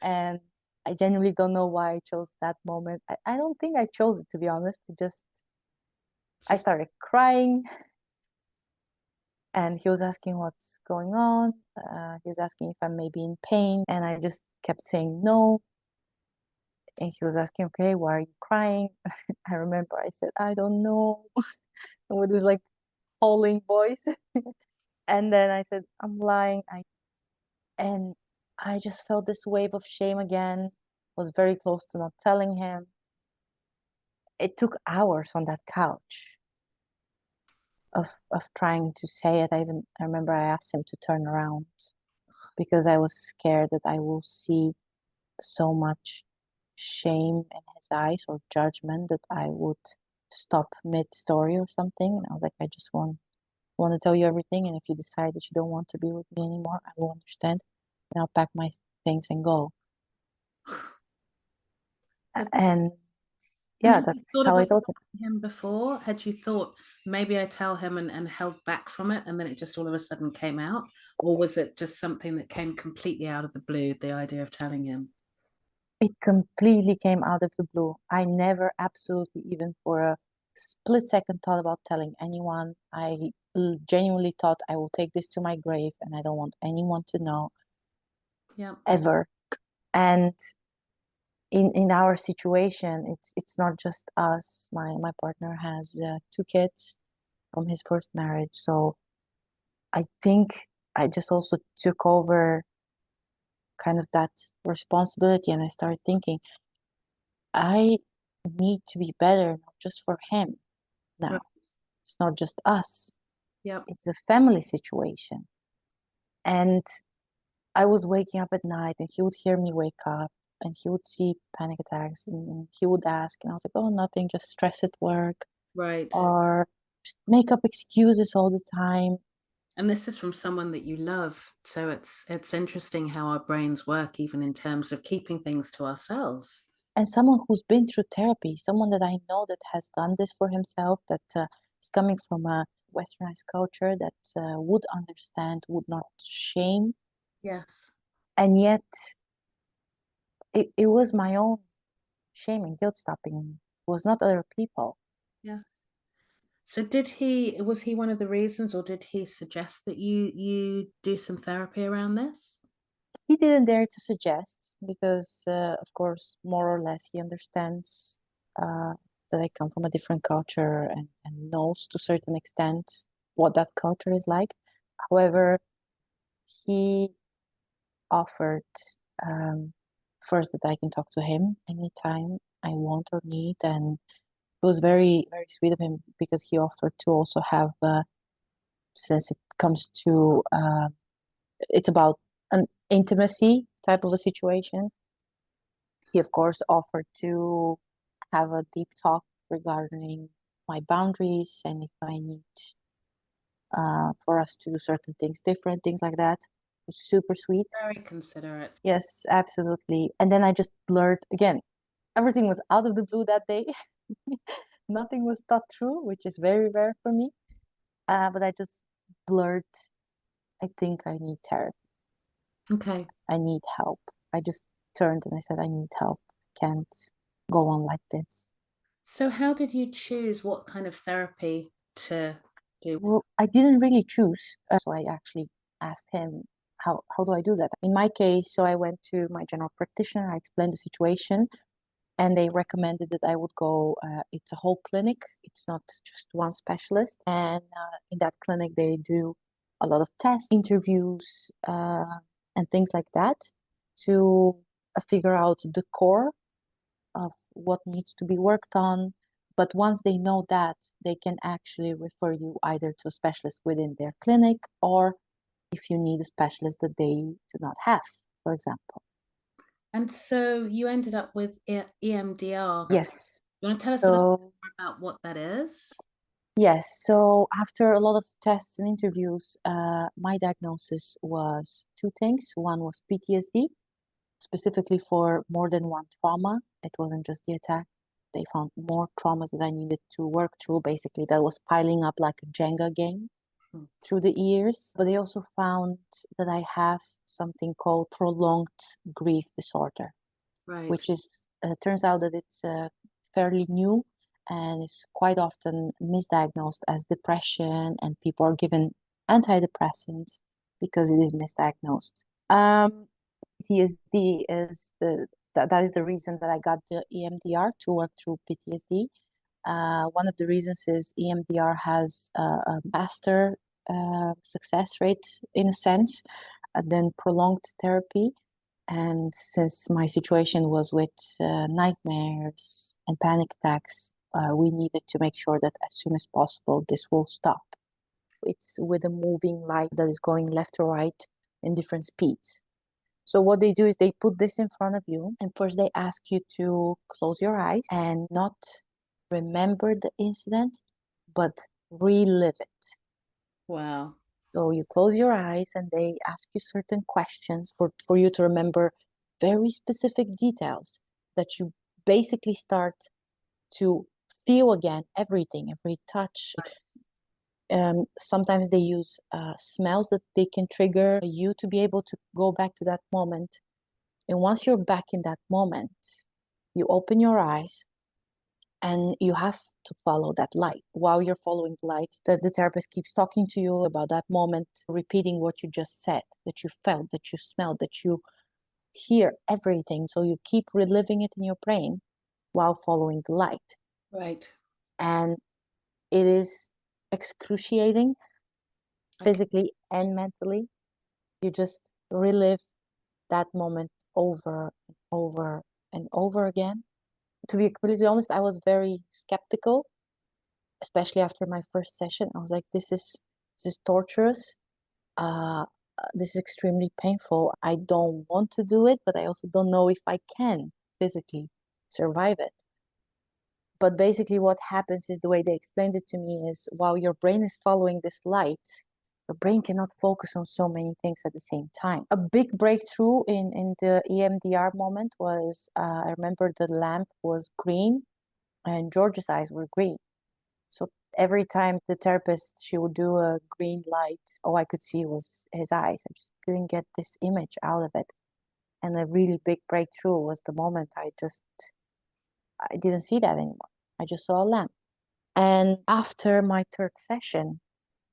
and I genuinely don't know why I chose that moment. I don't think I chose it, to be honest. I Just started crying, and he was asking what's going on. He was asking if I'm maybe in pain, and I just kept saying no. And he was asking, okay, why are you crying? I remember I said, I don't know. And it was like howling voice. And then I said, I'm lying. And I just felt this wave of shame again, was very close to not telling him. It took hours on that couch of trying to say it. I remember I asked him to turn around because I was scared that I will see so much shame in his eyes or judgment that I would stop mid-story or something. And I was like, I just want to tell you everything. And if you decide that you don't want to be with me anymore, I will understand. And I'll pack my things and go. Have you, And and yeah, have you that's thought how I about told him. telling him before? Had you thought maybe I tell him and held back from it and then it just all of a sudden came out? Or was it just something that came completely out of the blue, the idea of telling him? It completely came out of the blue. I never absolutely even for a split second thought about telling anyone. I genuinely thought I will take this to my grave and I don't want anyone to know Yeah, ever. And in our situation, it's not just us. My partner has two kids from his first marriage, so I think I just also took over kind of that responsibility, and I started thinking I need to be better, not just for him right. now. It's not just us. Yep, It's a family situation. And I was waking up at night and he would hear me wake up and he would see panic attacks and he would ask and I was like, oh, nothing, just stress at work right. or just make up excuses all the time. And this is from someone that you love. So it's interesting how our brains work, even in terms of keeping things to ourselves. And someone who's been through therapy, someone that I know that has done this for himself, that is coming from a westernized culture that would understand, would not shame. Yes. And yet it was my own shame and guilt stopping me. It was not other people. Yes. So was he one of the reasons, or did he suggest that you do some therapy around this? He didn't dare to suggest because, of course, more or less he understands that I come from a different culture and knows to a certain extent what that culture is like. However, he offered um, first that I can talk to him anytime I want or need, and it was very, very sweet of him because he offered to also have, since it comes to, it's about an intimacy type of a situation. He, of course, offered to have a deep talk regarding my boundaries and if I need for us to do certain things different, things like that. It was super sweet. Very considerate. Yes, absolutely. And then I just blurred again. Everything was out of the blue that day. Nothing was thought through, which is very rare for me. But I just blurred, I think I need therapy. Okay. I need help. I just turned and I said, I need help. I can't go on like this. So how did you choose what kind of therapy to do? Well, I didn't really choose. So I actually asked him, how do I do that? In my case, so I went to my general practitioner, I explained the situation, and they recommended that I would go, it's a whole clinic, it's not just one specialist. And in that clinic, they do a lot of tests, interviews, and things like that to figure out the core of what needs to be worked on. But once they know that, they can actually refer you either to a specialist within their clinic or if you need a specialist that they do not have, for example. And so you ended up with EMDR. Yes. You want to tell us a little So, bit more about what that is? yes. So, after a lot of tests and interviews, my diagnosis was two things. One was PTSD, specifically for more than one trauma. It wasn't just the attack. They found more traumas that I needed to work through, basically, that was piling up like a Jenga game Hmm. through the years. But they also found that I have something called prolonged grief disorder, Right. which is turns out that it's fairly new and is quite often misdiagnosed as depression, and people are given antidepressants because it is misdiagnosed. PTSD is that is the reason that I got the EMDR to work through PTSD. One of the reasons is EMDR has a faster success rate, in a sense, than prolonged therapy. And since my situation was with nightmares and panic attacks, we needed to make sure that as soon as possible this will stop. It's with a moving light that is going left to right in different speeds. So what they do is they put this in front of you, and first they ask you to close your eyes and not remember the incident, but relive it. Wow. So you close your eyes and they ask you certain questions for you to remember very specific details that you basically start to feel again everything, every touch. Sometimes they use smells that they can trigger you to be able to go back to that moment. And once you're back in that moment, you open your eyes and you have to follow that light. While you're following the light, the therapist keeps talking to you about that moment, repeating what you just said, that you felt, that you smelled, that you hear everything. So you keep reliving it in your brain while following the light. Right. And it is excruciating physically and mentally. You just relive that moment over and over and over again. To be completely honest, I was very skeptical, especially after my first session. I was like, this is torturous. This is extremely painful. I don't want to do it, but I also don't know if I can physically survive it. But basically, what happens is the way they explained it to me is while your brain is following this light, your brain cannot focus on so many things at the same time. A big breakthrough in the EMDR moment was I remember the lamp was green and George's eyes were green. So every time the therapist, she would do a green light, all I could see was his eyes. I just couldn't get this image out of it. And a really big breakthrough was the moment I didn't see that anymore. I just saw a lamp. And after my third session,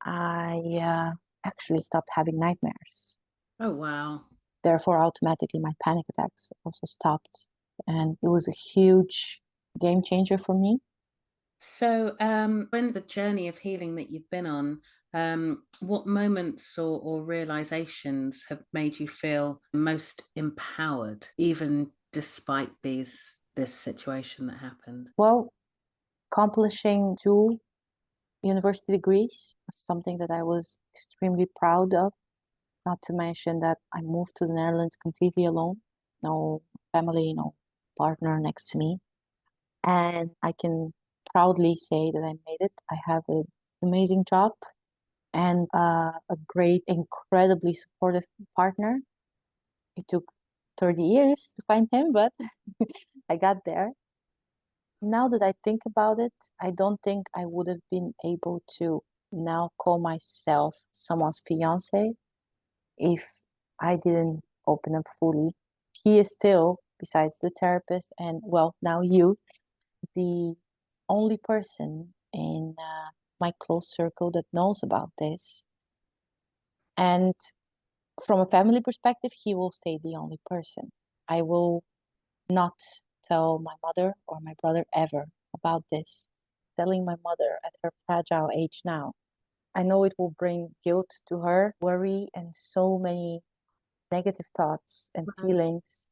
I actually stopped having nightmares. Oh, wow. Therefore, automatically my panic attacks also stopped. And it was a huge game changer for me. So, in the journey of healing that you've been on, what moments or realizations have made you feel most empowered, even despite this situation that happened? Well, accomplishing 2 university degrees was something that I was extremely proud of. Not to mention that I moved to the Netherlands completely alone, no family, no partner next to me. And I can proudly say that I made it. I have an amazing job and a great, incredibly supportive partner. It took 30 years to find him, but I got there. Now that I think about it, I don't think I would have been able to now call myself someone's fiance if I didn't open up fully. He is still, besides the therapist and, well, now you, the only person in my close circle that knows about this. And from a family perspective, he will stay the only person. I will not tell my mother or my brother ever about this. Telling my mother at her fragile age now, I know it will bring guilt to her, worry, and so many negative thoughts and Right. feelings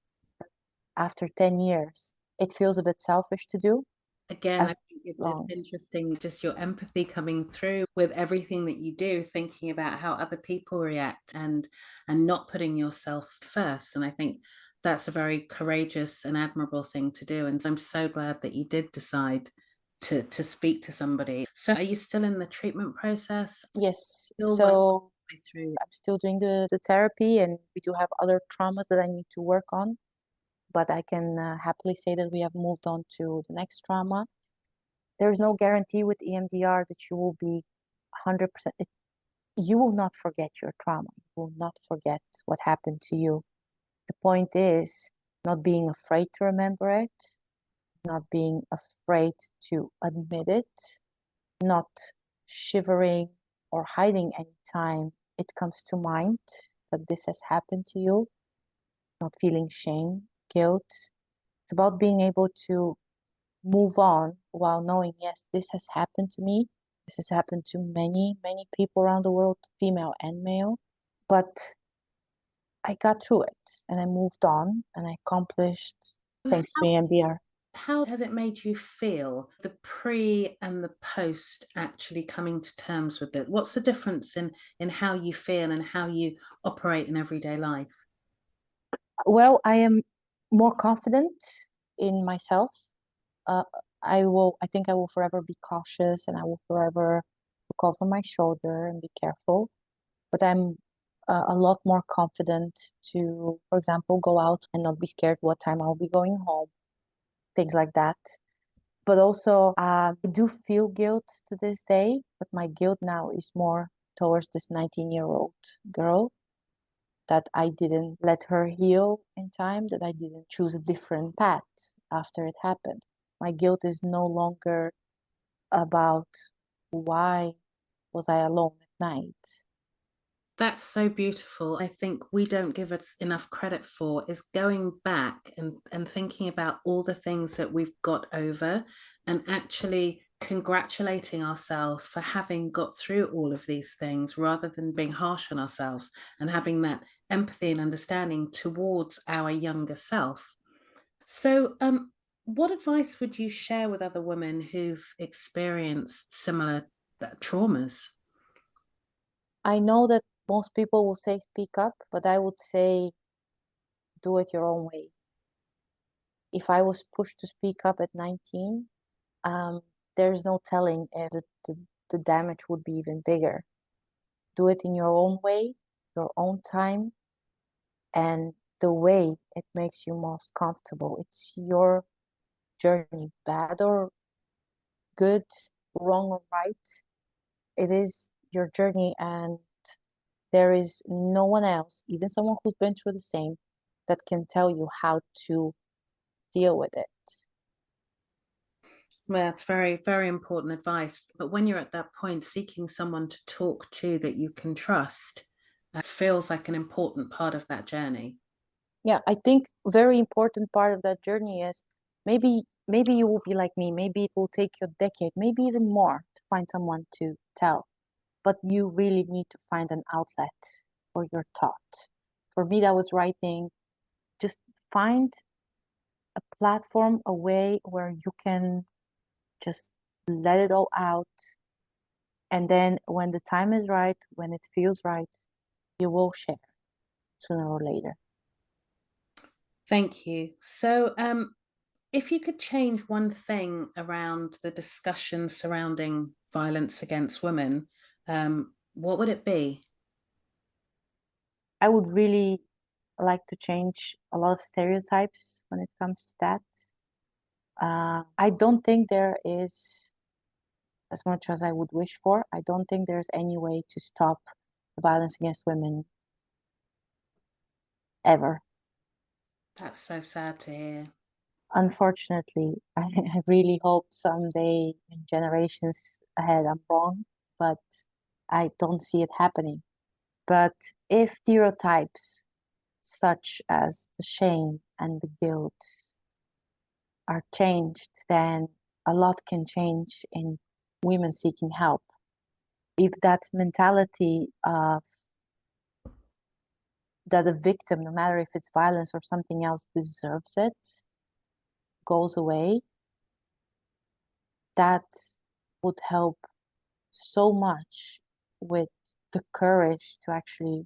after 10 years. It feels a bit selfish to do Again, I as think it's long. interesting, just your empathy coming through with everything that you do, thinking about how other people react and not putting yourself first. And I think that's a very courageous and admirable thing to do. And I'm so glad that you did decide to speak to somebody. So are you still in the treatment process? Yes. Still working So your way through? I'm still doing the therapy, and we do have other traumas that I need to work on. But I can happily say that we have moved on to the next trauma. There's no guarantee with EMDR that you will be 100%. You will not forget your trauma. You will not forget what happened to you. The point is not being afraid to remember it, not being afraid to admit it, not shivering or hiding any time it comes to mind that this has happened to you, not feeling shame, guilt. It's about being able to move on while knowing, yes, this has happened to me. This has happened to many, many people around the world, female and male. But I got through it and I moved on and I accomplished How, things to me MDR. how has it made you feel, the pre and the post actually coming to terms with it? What's the difference in how you feel and how you operate in everyday life? Well, I am more confident in myself. Uh, I think I will forever be cautious and I will forever look over my shoulder and be careful. But I'm a lot more confident to, for example, go out and not be scared what time I'll be going home, things like that. But also, I do feel guilt to this day, but my guilt now is more towards this 19-year-old girl that I didn't let her heal in time, that I didn't choose a different path after it happened. My guilt is no longer about why was I alone at night. That's so beautiful. I think we don't give it enough credit for is going back and thinking about all the things that we've got over and actually congratulating ourselves for having got through all of these things rather than being harsh on ourselves and having that empathy and understanding towards our younger self. So, what advice would you share with other women who've experienced similar traumas? I know that most people will say speak up, but I would say do it your own way. If I was pushed to speak up at 19, um, there's no telling if the damage would be even bigger. Do it in your own way, your own time, and the way it makes you most comfortable. It's your journey, bad or good, wrong or right. It is your journey, and there is no one else, even someone who's been through the same, that can tell you how to deal with it. Well, that's very, very important advice. But when you're at that point, seeking someone to talk to that you can trust feels like an important part of that journey. Yeah, I think very important part of that journey is maybe you will be like me. Maybe it will take you a decade, maybe even more to find someone to tell. But you really need to find an outlet for your thought. For me, that was writing. Just find a platform, a way where you can just let it all out. And then when the time is right, when it feels right, you will share sooner or later. Thank you. So, if you could change one thing around the discussion surrounding violence against women, what would it be? I would really like to change a lot of stereotypes when it comes to that. I don't think there is, as much as I would wish for, I don't think there's any way to stop the violence against women ever. That's so sad to hear. Unfortunately, I really hope someday in generations ahead I'm wrong, but I don't see it happening. But if stereotypes such as the shame and the guilt are changed, then a lot can change in women seeking help. If that mentality of that a victim, no matter if it's violence or something else, deserves it, goes away, that would help so much with the courage to actually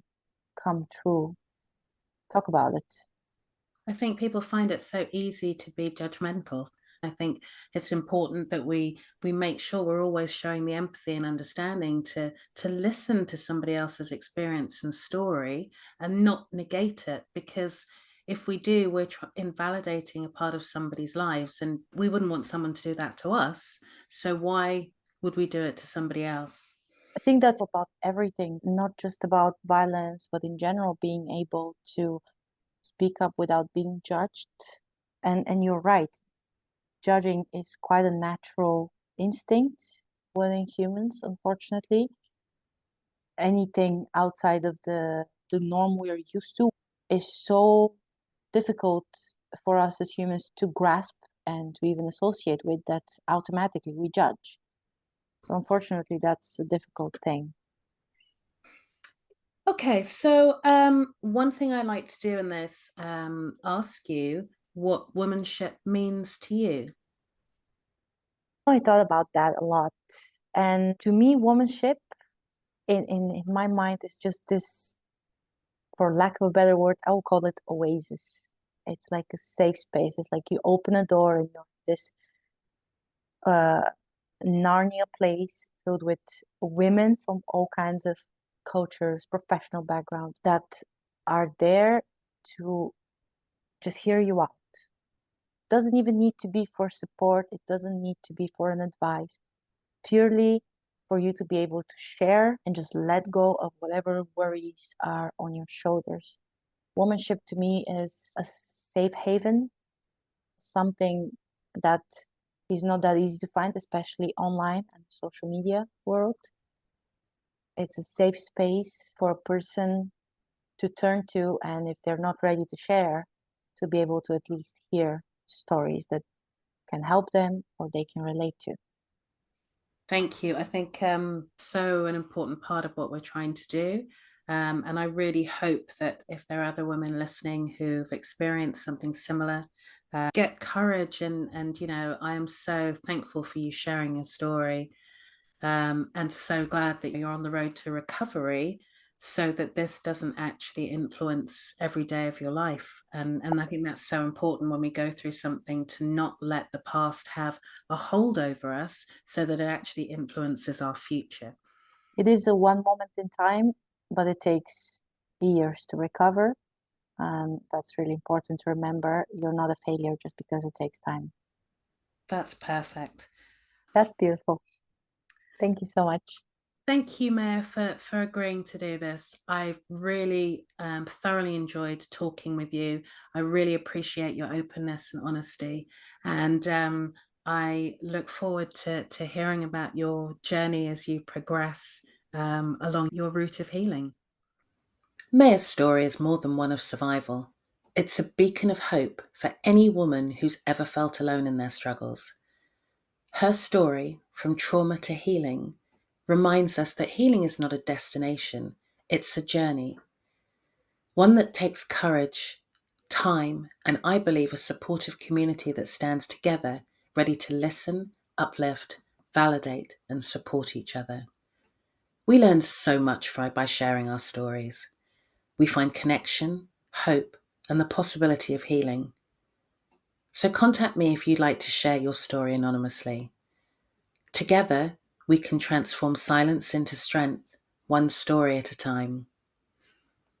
come true. Talk about it. I think people find it so easy to be judgmental. I think it's important that we make sure we're always showing the empathy and understanding to listen to somebody else's experience and story and not negate it because if we do, we're invalidating a part of somebody's lives, and we wouldn't want someone to do that to us. So why would we do it to somebody else? I think that's about everything, not just about violence, but in general, being able to speak up without being judged. And you're right, judging is quite a natural instinct within humans, unfortunately. Anything outside of the norm we are used to is so difficult for us as humans to grasp. and to even associate with that automatically we judge. So unfortunately, that's a difficult thing. Okay, so one thing I like to do in this, ask you what womanship means to you. I thought about that a lot. And to me, womanship in my mind is just this, for lack of a better word, I will call it oasis. It's like a safe space. It's like you open a door and you're in this uh, Narnia place filled with women from all kinds of cultures, professional backgrounds that are there to just hear you out. Doesn't even need to be for support. It doesn't need to be for an advice. Purely for you to be able to share and just let go of whatever worries are on your shoulders. Womanship to me is a safe haven, something that is not that easy to find, especially online and social media world. It's a safe space for a person to turn to, and if they're not ready to share, to be able to at least hear stories that can help them or they can relate to. Thank you. I think so an important part of what we're trying to do. And I really hope that if there are other women listening who've experienced something similar, get courage and I am so thankful for you sharing your story. And so glad that you're on the road to recovery so that this doesn't actually influence every day of your life. And I think that's so important when we go through something to not let the past have a hold over us so that it actually influences our future. It is a one moment in time, but it takes years to recover. And that's really important to remember. You're not a failure just because it takes time. That's perfect. That's beautiful. Thank you so much. Thank you, Mayor, for agreeing to do this. I've really thoroughly enjoyed talking with you. I really appreciate your openness and honesty. And I look forward to hearing about your journey as you progress along your route of healing. Maya's story is more than one of survival. It's a beacon of hope for any woman who's ever felt alone in their struggles. Her story, from trauma to healing, reminds us that healing is not a destination, it's a journey. One that takes courage, time, and I believe a supportive community that stands together, ready to listen, uplift, validate, and support each other. We learn so much by sharing our stories. We find connection, hope, and the possibility of healing. So contact me if you'd like to share your story anonymously. Together, we can transform silence into strength, one story at a time.